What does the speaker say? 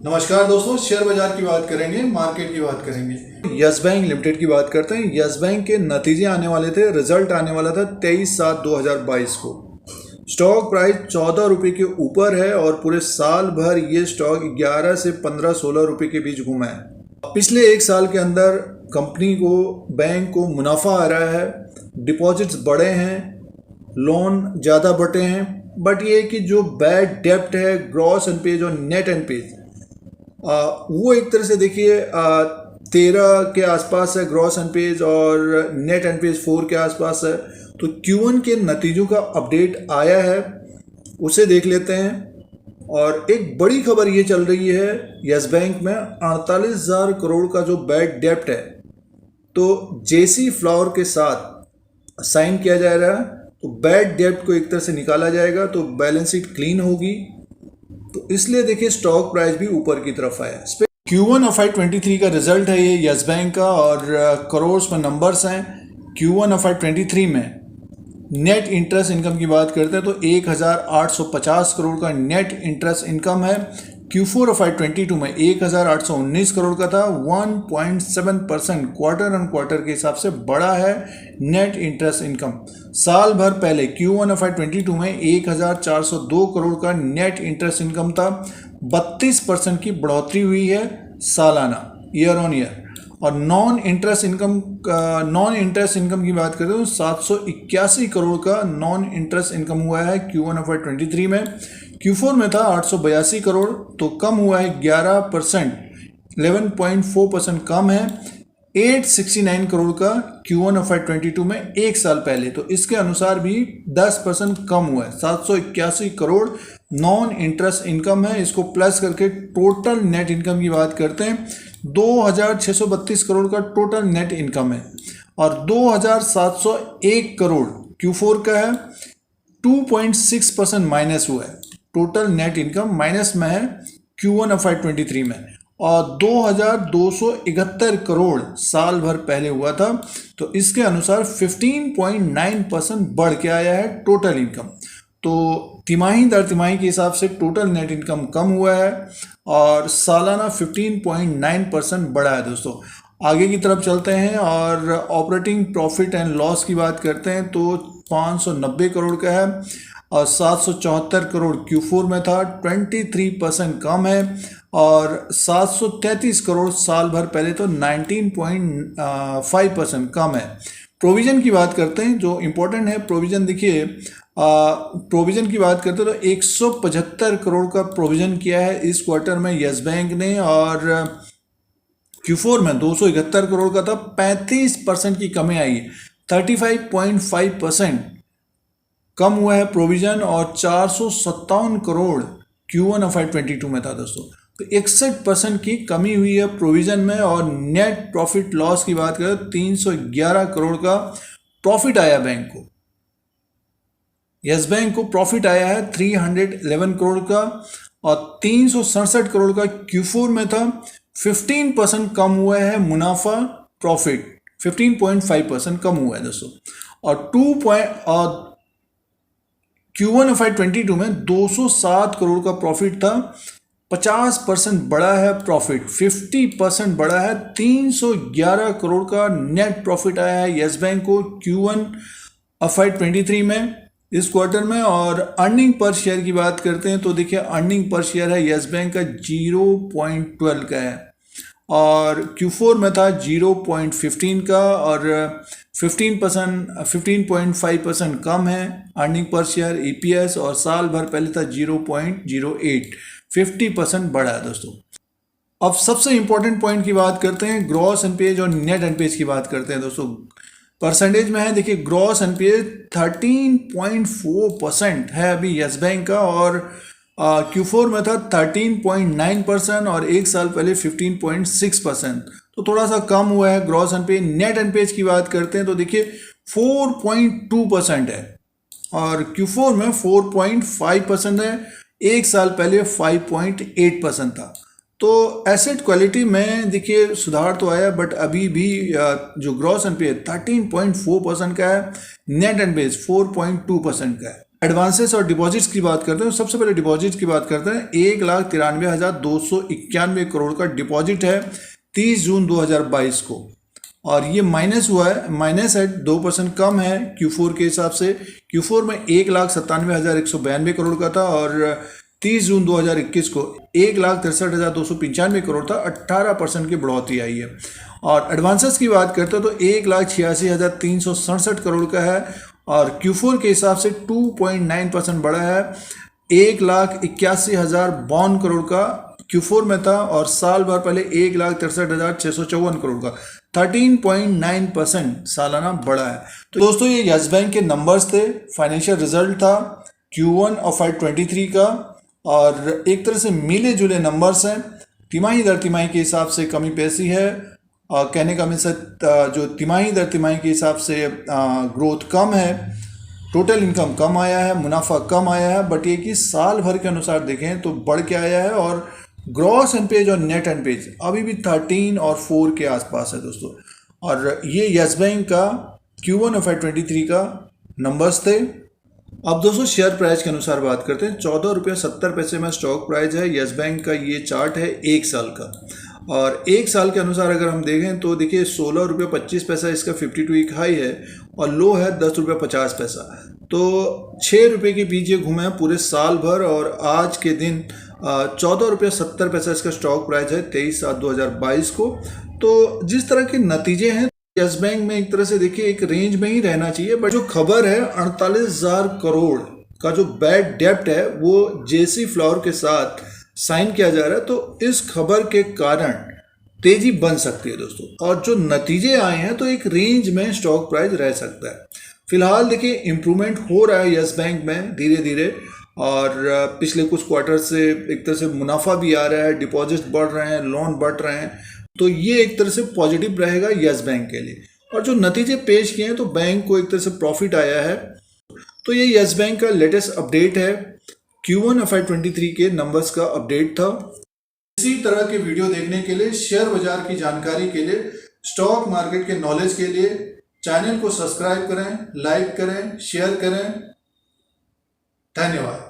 नमस्कार दोस्तों, शेयर बाजार की बात करेंगे, मार्केट की बात करेंगे। यस बैंक लिमिटेड की बात करते हैं। यस बैंक के नतीजे आने वाले थे, रिजल्ट आने वाला था 23/7/2022 को। स्टॉक प्राइस 14 रुपये के ऊपर है और पूरे साल भर ये स्टॉक 11 से 15-16 रुपये के बीच घूमा है। पिछले एक साल के अंदर कंपनी को, बैंक को मुनाफा आ रहा है, डिपॉजिट्स बढ़े हैं, लोन ज़्यादा बढ़े हैं, बट ये कि जो बैड डेप्ट है, ग्रॉस एनपीए और नेट एनपीए, वो एक तरह से देखिए 13 के आसपास है ग्रॉस एनपीएज और नेट एनपीएज 4 के आसपास है। तो Q1 के नतीजों का अपडेट आया है, उसे देख लेते हैं। और एक बड़ी खबर ये चल रही है, यस बैंक में 48,000 करोड़ का जो बैड डेप्ट है, तो जेसी फ्लावर के साथ साइन किया जा रहा है, तो बैड डेप्ट को एक तरह से निकाला जाएगा, तो बैलेंस शीट क्लीन होगी। तो इसलिए देखिए स्टॉक प्राइस भी ऊपर की तरफ आया। Q1 FY23 का रिजल्ट है ये यस बैंक का, और करोड़्स में नंबर्स हैं। Q1 FY23 में नेट इंटरेस्ट इनकम की बात करते हैं तो 1,850 करोड़ का नेट इंटरेस्ट इनकम है। Q4 FY22 में 1,819 करोड़ का था, 1.7% क्वार्टर ऑन क्वार्टर के हिसाब से बड़ा है नेट इंटरेस्ट इनकम। साल भर पहले Q1 FY22 में 1,402 करोड़ का नेट इंटरेस्ट इनकम था, 32% की बढ़ोतरी हुई है सालाना, ईयर ऑन ईयर। और नॉन इंटरेस्ट इनकम की बात करें तो 781 करोड़ का नॉन इंटरेस्ट इनकम हुआ है Q1 FY23 में। Q4 में था 882 करोड़, तो कम हुआ है 11%, 11.4% कम है। 869 करोड़ का Q1 FY22 में एक साल पहले, तो इसके अनुसार भी 10% कम हुआ है। 781 करोड़ नॉन इंटरेस्ट इनकम है। इसको प्लस करके टोटल नेट इनकम की बात करते हैं, 2,632 करोड़ का टोटल नेट इनकम है, और 2,701 करोड़ Q4 का है। 2.6% माइनस हुआ है, टोटल नेट इनकम माइनस में है Q1 FY23 में। और 2,271 करोड़ साल भर पहले हुआ था, तो इसके अनुसार 15.9% बढ़ के आया है टोटल इनकम। तो तिमाही दर तिमाही के हिसाब से टोटल नेट इनकम कम हुआ है और सालाना 15.9% बढ़ा है। दोस्तों आगे की तरफ चलते हैं और ऑपरेटिंग प्रॉफिट एंड लॉस की बात करते हैं तो 590 करोड़ का है और 774 करोड़ Q4 में था, 23% कम है। और 733 करोड़ साल भर पहले, तो 19.5% कम है। प्रोविज़न की बात करते हैं, जो इम्पोर्टेंट है प्रोविज़न, देखिए प्रोविज़न की बात करते हैं तो 175 करोड़ का प्रोविज़न किया है इस क्वार्टर में यस बैंक ने, और Q4 में 271 करोड़ का था, 35% की कमी आई है, 35.5% कम हुआ है प्रोविज़न। और 457 करोड़ Q1 FY22 में था दोस्तों, तो 61% की कमी हुई है प्रोविज़न में। और नेट प्रॉफिट लॉस की बात करें तो 311 करोड़ का प्रॉफिट आया बैंक को। यस बैंक को प्रॉफिट आया है 311 करोड़ का, और 367 करोड़ का Q4 में था। 15% कम हुआ है मुनाफा, प्रॉफिट 15.5% कम हुआ है दोस्तों। और Q1 FY22 में 207 करोड़ का प्रॉफिट था, 50% बढ़ा है प्रॉफिट, 50% बढ़ा है। 311 करोड़ का नेट प्रॉफिट आया है यस बैंक को Q1 FY23 में, इस क्वार्टर में। और अर्निंग पर शेयर की बात करते हैं तो देखिए अर्निंग पर शेयर है यस बैंक का 0.12 का है, और Q4 में था 0.15 का, और 15.5% कम है अर्निंग पर शेयर EPS, और साल भर पहले था 0.08, 50% बढ़ा है दोस्तों। अब सबसे इंपॉर्टेंट पॉइंट की बात करते हैं, ग्रॉस एनपीएज और नेट एनपीएज की बात करते हैं दोस्तों। परसेंटेज में है, देखिए ग्रॉस एनपीएज 13.4% है अभी यस बैंक का, और Q4 में था 13.9%, और एक साल पहले 15.6%, तो थोड़ा सा कम हुआ है ग्रॉस एनपीए। नेट एनपीएज की बात करते हैं तो देखिए 4.2% है, और Q4 में 4.5% है, एक साल पहले 5.8% था। तो एसेट क्वालिटी में देखिए सुधार तो आया, बट अभी भी जो ग्रॉस एनपीए 13.4% का है, नेट एनपीए 4.2% का है। एडवांसेस और डिपॉजिट्स की बात करते हैं। सबसे पहले डिपॉजिट्स की बात करते हैं। 1,93,291 करोड़ का डिपॉजिट है 30 जून 2022 को, और ये माइनस हुआ है, माइनस है 2% कम है Q4 के हिसाब से। Q4 में 1,97,192 करोड़ का था और 30 जून 2021 को 1,63,295 करोड़ था, 18% की बढ़ोतरी आई है। और एडवांसेस की बात करते हैं तो 1,86,367 करोड़ का है और Q4 के हिसाब से 2.9% बढ़ा है। 1,81,052 करोड़ का Q4 में था और साल भर पहले 1,63,654 करोड़ का 13.9% सालाना बढ़ा है। तो दोस्तों ये यस बैंक के नंबर्स थे, फाइनेंशियल रिजल्ट था Q1 और 5/23 का, और एक तरह से मिले जुले नंबर्स हैं। तिमाही दर तिमाही के हिसाब से कमी पेशी है, कहने का मतलब जो तिमाही दर तिमाही के हिसाब से ग्रोथ कम है, टोटल इनकम कम आया है, मुनाफा कम आया है, बट ये कि साल भर के अनुसार देखें तो बढ़ के आया है और ग्रॉस एनपेज और नेट एनपेज अभी भी 13 और 4 के आसपास है दोस्तों। और ये यस बैंक का Q1 और 5/23 का नंबर्स थे। अब दोस्तों शेयर प्राइस के अनुसार बात करते हैं। 14.70 में स्टॉक प्राइस है यस बैंक का। ये चार्ट है 1 साल का, और 1 साल के अनुसार अगर हम देखें तो देखिए 16.25 इसका 52 वीक हाई है और लो है 10.50। तो 6 रुपये के पीछे घूमे हैं पूरे साल भर, और आज के दिन 14.70 इसका स्टॉक प्राइस है 23/7/2022 को। तो जिस तरह के नतीजे हैं यस बैंक में एक तरह से देखिए एक रेंज में ही रहना चाहिए, बट जो खबर है 48,000 करोड़ का जो बैड डेप्ट है वो जेसी फ्लोर के साथ साइन किया जा रहा है, तो इस खबर के कारण तेजी बन सकती है दोस्तों। और जो नतीजे आए हैं तो एक रेंज में स्टॉक प्राइस रह सकता है। फिलहाल देखिए इम्प्रूवमेंट हो रहा है यस बैंक में धीरे धीरे, और पिछले कुछ क्वार्टर से एक तरह से मुनाफा भी आ रहा है, डिपॉजिट बढ़ रहे हैं, लोन बढ़ रहे हैं, तो ये एक तरह से पॉजिटिव रहेगा यस बैंक के लिए। और जो नतीजे पेश किए हैं तो बैंक को एक तरह से प्रॉफिट आया है। तो ये यस बैंक का लेटेस्ट अपडेट है, Q1 और 5/23 के नंबर्स का अपडेट था। इसी तरह के वीडियो देखने के लिए, शेयर बाजार की जानकारी के लिए, स्टॉक मार्केट के नॉलेज के लिए चैनल को सब्सक्राइब करें, लाइक करें, शेयर करें। धन्यवाद।